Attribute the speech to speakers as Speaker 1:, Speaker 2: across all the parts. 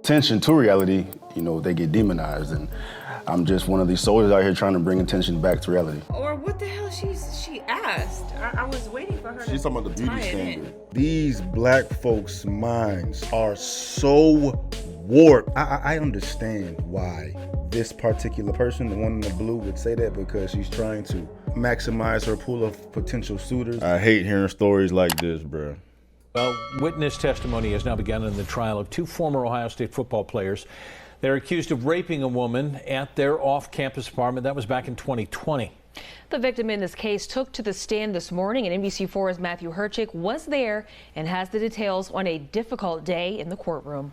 Speaker 1: attention to reality, they get demonized. And I'm just one of these soldiers out here trying to bring attention back to reality.
Speaker 2: Or what the hell she asked? I was waiting for her to.
Speaker 3: She's talking about the beauty
Speaker 2: tie it in.
Speaker 3: standard.
Speaker 4: These black folks' minds are so warped. I understand why this particular person, the one in the blue, would say that, because she's trying to maximize her pool of potential suitors.
Speaker 3: I hate hearing stories like this, bro.
Speaker 5: Well, witness testimony has now begun in the trial of two former Ohio State football players. They're accused of raping a woman at their off-campus apartment. That was back in 2020.
Speaker 6: The victim in this case took to the stand this morning, and NBC4's Matthew Herchick was there and has the details on a difficult day in the courtroom.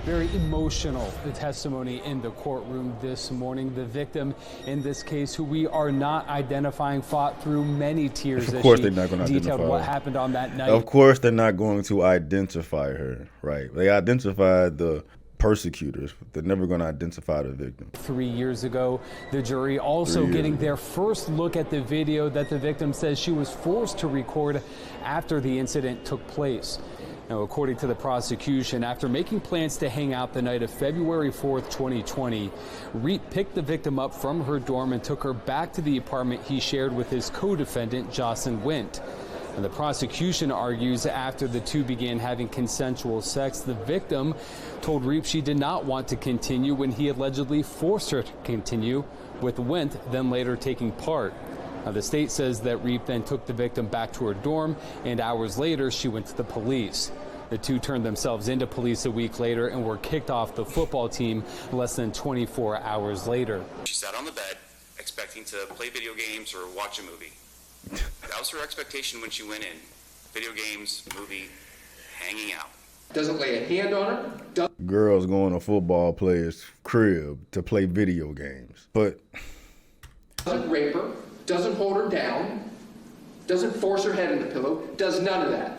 Speaker 7: Very emotional testimony in the courtroom this morning. The victim in this case, who we are not identifying, fought through many tears
Speaker 4: Of course
Speaker 7: as
Speaker 4: they're
Speaker 7: she
Speaker 4: not going to
Speaker 7: detailed
Speaker 4: identify
Speaker 7: what
Speaker 4: her.
Speaker 7: happened on that night.
Speaker 4: Of course they're not going to identify her, right? They identified the persecutors, but they're never going to identify the victim.
Speaker 7: 3 years ago, the jury also getting their first look at the video that the victim says she was forced to record after the incident took place. Now, according to the prosecution, after making plans to hang out the night of February 4th, 2020, Reap picked the victim up from her dorm and took her back to the apartment he shared with his co-defendant, Jocelyn Wint. And the prosecution argues after the two began having consensual sex, the victim told Reap she did not want to continue when he allegedly forced her to continue, with Wint then later taking part. Now, the state says that Reap then took the victim back to her dorm, and hours later she went to the police. The two turned themselves into police a week later and were kicked off the football team less than 24 hours later.
Speaker 8: She sat on the bed expecting to play video games or watch a movie. That was her expectation when she went in. Video games, movie, hanging out.
Speaker 9: Doesn't lay a hand on her.
Speaker 4: Girls going to football players' crib to play video games, but
Speaker 9: Doesn't rape her. Doesn't hold her down. Doesn't force her head in the pillow. Does none of that.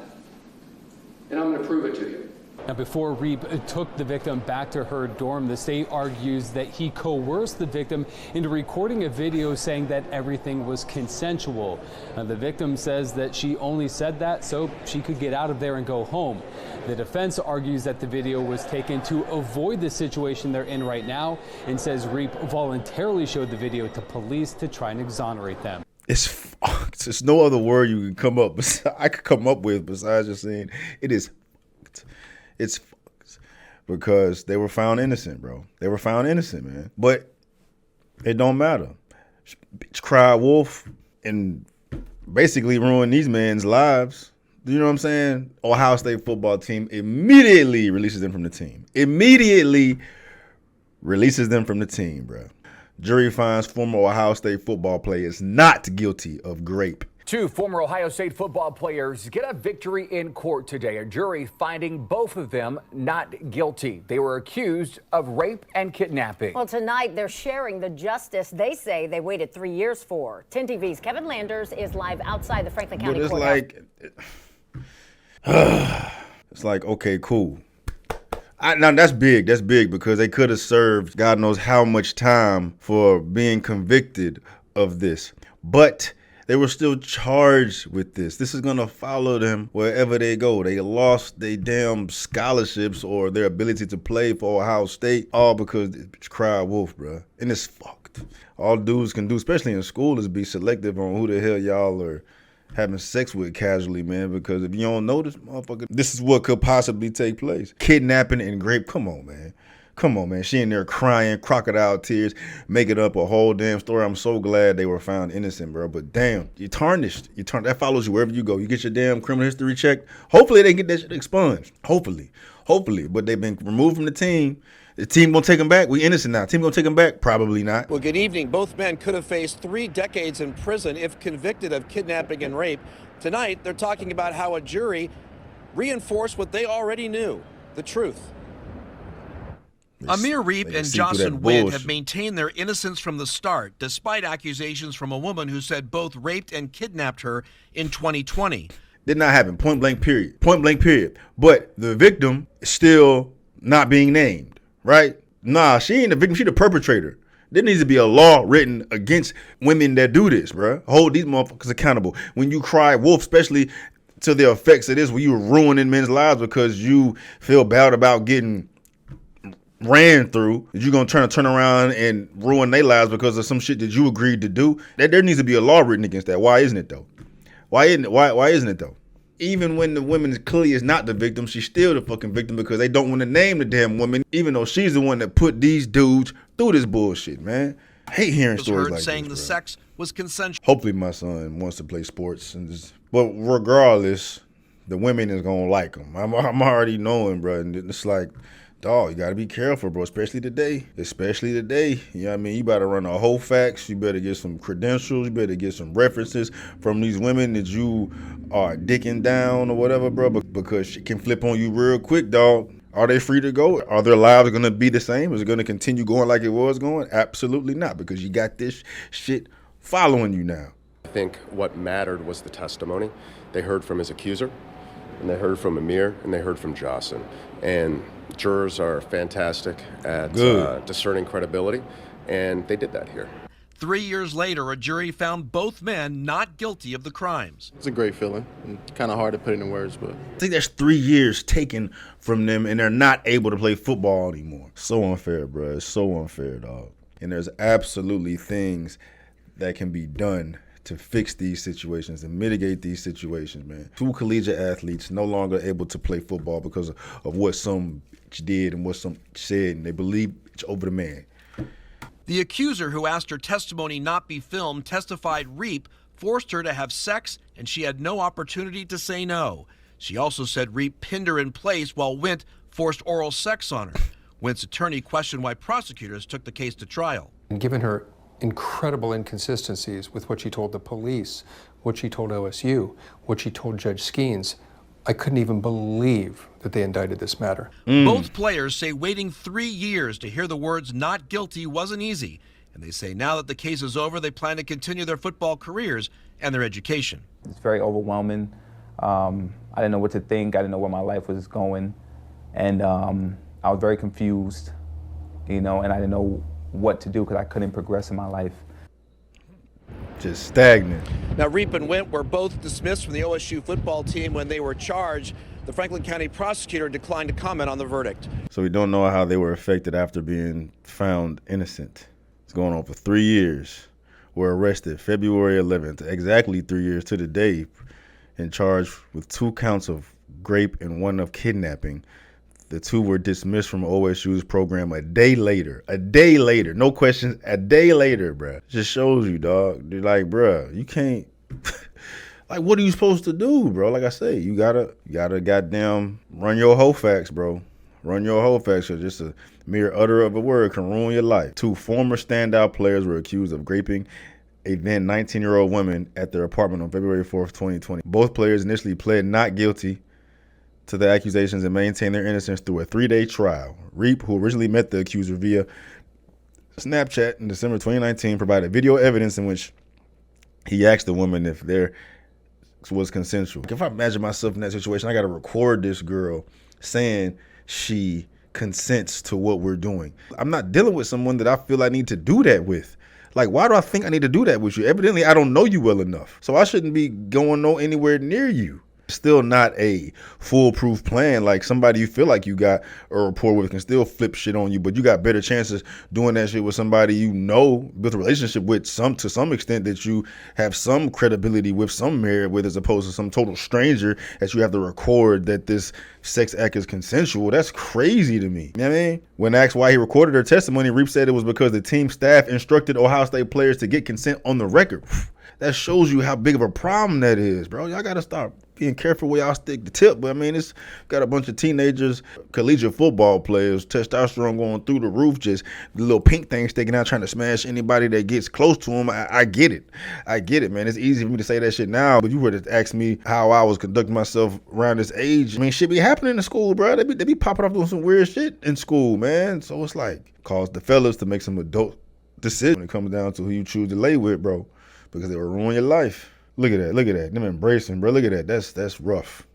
Speaker 9: And I'm going to prove it to you.
Speaker 7: Now, before Reap took the victim back to her dorm, the state argues that he coerced the victim into recording a video saying that everything was consensual. Now, the victim says that she only said that so she could get out of there and go home. The defense argues that the video was taken to avoid the situation they're in right now and says Reap voluntarily showed the video to police to try and exonerate them.
Speaker 4: it's fucked. There's no other word you can come up. I could come up with besides just saying it is fucked. It's fucked because they were found innocent, bro. They were found innocent, man. But it don't matter. Bitch cried wolf and basically ruined these men's lives. You know what I'm saying? Ohio State football team immediately releases them from the team. Immediately releases them from the team, bro. Jury finds former Ohio State football players not guilty of rape.
Speaker 10: Two former Ohio State football players get a victory in court today. A jury finding both of them not guilty. They were accused of rape and kidnapping.
Speaker 11: Well, tonight they're sharing the justice they say they waited 3 years for. 10 TV's Kevin Landers is live outside the Franklin County
Speaker 4: But
Speaker 11: Courthouse.
Speaker 4: it's like, okay, cool. Now that's big. That's big because they could have served God knows how much time for being convicted of this. But they were still charged with this. This is going to follow them wherever they go. They lost their damn scholarships or their ability to play for Ohio State, all because it's cried wolf, bro. And it's fucked. All dudes can do, especially in school, is be selective on who the hell y'all are having sex with casually, man, because if you don't know this motherfucker, this is what could possibly take place. Kidnapping and rape. Come on, man. Come on, man. She in there crying, crocodile tears, making up a whole damn story. I'm so glad they were found innocent, bro. But damn, you tarnished. That follows you wherever you go. You get your damn criminal history checked. Hopefully they get that shit expunged. Hopefully. But they've been removed from the team. The team gonna take them back. We innocent now. Team gonna take them back? Probably not.
Speaker 12: Well, good evening. Both men could have faced 3 decades in prison if convicted of kidnapping and rape. Tonight, they're talking about how a jury reinforced what they already knew, the truth.
Speaker 13: Amir Reap and Jocelyn Wint have maintained their innocence from the start, despite accusations from a woman who said both raped and kidnapped her in 2020.
Speaker 4: Did not happen. Point blank period. Point blank period. But the victim is still not being named. Right? Nah, she ain't the victim. She the perpetrator. There needs to be a law written against women that do this, bruh. Hold these motherfuckers accountable. When you cry wolf, especially to the effects of this where you were ruining men's lives because you feel bad about getting ran through, that you're going to turn around and ruin their lives because of some shit that you agreed to do. That there needs to be a law written against that. Why isn't it though? Why isn't it though? Even when the woman clearly is not the victim, she's still the fucking victim because they don't want to name the damn woman, even though she's the one that put these dudes through this bullshit, man. I hate hearing stories like
Speaker 13: saying
Speaker 4: this,
Speaker 13: the
Speaker 4: bro.
Speaker 13: sex was consensual.
Speaker 4: Hopefully my son wants to play sports, but regardless, the women is gonna like him. I'm already knowing, bro. And it's like, dog, you gotta be careful, bro. Especially today. You know what I mean? You better run a whole facts. You better get some credentials. You better get some references from these women that you are dicking down or whatever, bro. Because shit can flip on you real quick, dog. Are they free to go? Are their lives gonna be the same? Is it gonna continue going like it was going? Absolutely not, because you got this shit following you now.
Speaker 14: I think what mattered was the testimony. They heard from his accuser, and they heard from Amir, and they heard from Jocelyn. And jurors are fantastic at discerning credibility, and they did that here.
Speaker 13: 3 years later, a jury found both men not guilty of the crimes.
Speaker 15: It's a great feeling. Kind of hard to put into words, but
Speaker 4: I think that's 3 years taken from them, and they're not able to play football anymore. So unfair, bro. It's so unfair, dog. And there's absolutely things that can be done to fix these situations and mitigate these situations, man. 2 collegiate athletes no longer able to play football because of what some did and what some said, and they believe it's over the man.
Speaker 13: The accuser, who asked her testimony not be filmed, testified Reap forced her to have sex and she had no opportunity to say no. She also said Reap pinned her in place while Wint forced oral sex on her. Wint's attorney questioned why prosecutors took the case to trial.
Speaker 16: And given her incredible inconsistencies with what she told the police, what she told OSU, what she told Judge Skeens, I couldn't even believe that they indicted this matter.
Speaker 13: Both players say waiting 3 years to hear the words not guilty wasn't easy. And they say now that the case is over, they plan to continue their football careers and their education.
Speaker 17: It's very overwhelming. I didn't know what to think. I didn't know where my life was going. And I was very confused, you know, and I didn't know what to do because I couldn't progress in my life.
Speaker 4: Just stagnant.
Speaker 12: Now, Reap and Wint were both dismissed from the OSU football team when they were charged. The Franklin County prosecutor declined to comment on the verdict.
Speaker 4: So we don't know how they were affected after being found innocent. It's going on for 3 years. Were arrested February 11th, exactly 3 years to the day, and charged with 2 counts of rape and 1 of kidnapping. The 2 were dismissed from OSU's program a day later. A day later. No questions. A day later, bruh. Just shows you, dog. They're like, bruh, you can't. Like, what are you supposed to do, bro? Like I say, you gotta goddamn run your whole facts, bro. Run your whole facts. Cause just a mere utter of a word can ruin your life. 2 former standout players were accused of raping a then 19-year-old woman at their apartment on February 4th, 2020. Both players initially pled not guilty to the accusations and maintained their innocence through a 3-day trial. Reap, who originally met the accuser via Snapchat in December 2019, provided video evidence in which he asked the woman if there was consensual. If I imagine myself in that situation, I got to record this girl saying she consents to what we're doing. I'm not dealing with someone that I feel I need to do that with. Like, why do I think I need to do that with you? Evidently, I don't know you well enough. So I shouldn't be going anywhere near you. Still not a foolproof plan. Like, somebody you feel like you got a rapport with can still flip shit on you, but you got better chances doing that shit with somebody you know, built a relationship with to some extent, that you have some credibility with, some merit with, as opposed to some total stranger that you have to record that this sex act is consensual. That's crazy to me. You know what I mean? When asked why he recorded her testimony, Reap said it was because the team staff instructed Ohio State players to get consent on the record. That shows you how big of a problem that is, bro. Y'all gotta start being careful where y'all stick the tip. But I mean, it's got a bunch of teenagers, collegiate football players, testosterone going through the roof, just the little pink thing sticking out, trying to smash anybody that gets close to them. I get it. I get it, man. It's easy for me to say that shit now, but you were to ask me how I was conducting myself around this age. I mean, shit be happening in school, bro. They be popping off doing some weird shit in school, man. So it's like, cause the fellas to make some adult decisions when it comes down to who you choose to lay with, bro. Because they will ruin your life. Look at that. Look at that. Them embracing, bro. Look at that. That's rough.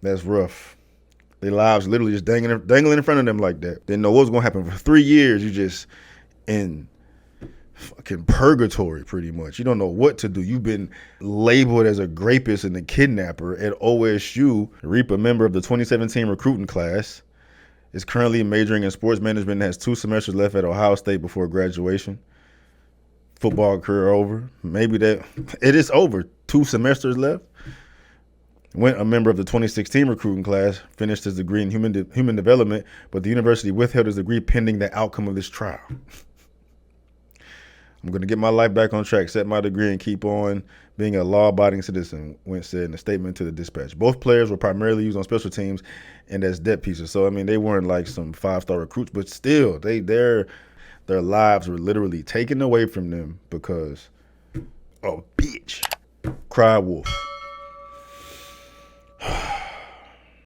Speaker 4: That's rough. Their lives literally just dangling in front of them like that. Didn't know what was going to happen. For 3 years, you just in fucking purgatory, pretty much. You don't know what to do. You've been labeled as a rapist and a kidnapper at OSU. Reap, a member of the 2017 recruiting class, is currently majoring in sports management and has 2 semesters left at Ohio State before graduation. Football career over. Maybe that it is over. 2 semesters left. Went a member of the 2016 recruiting class, finished his degree in human development, but the university withheld his degree pending the outcome of this trial. I'm going to get my life back on track, set my degree, and keep on being a law-abiding citizen, Wentz said in a statement to the Dispatch. Both players were primarily used on special teams and as depth pieces. So, I mean, they weren't like some 5-star recruits, but still, their lives were literally taken away from them because, oh, bitch, cry wolf.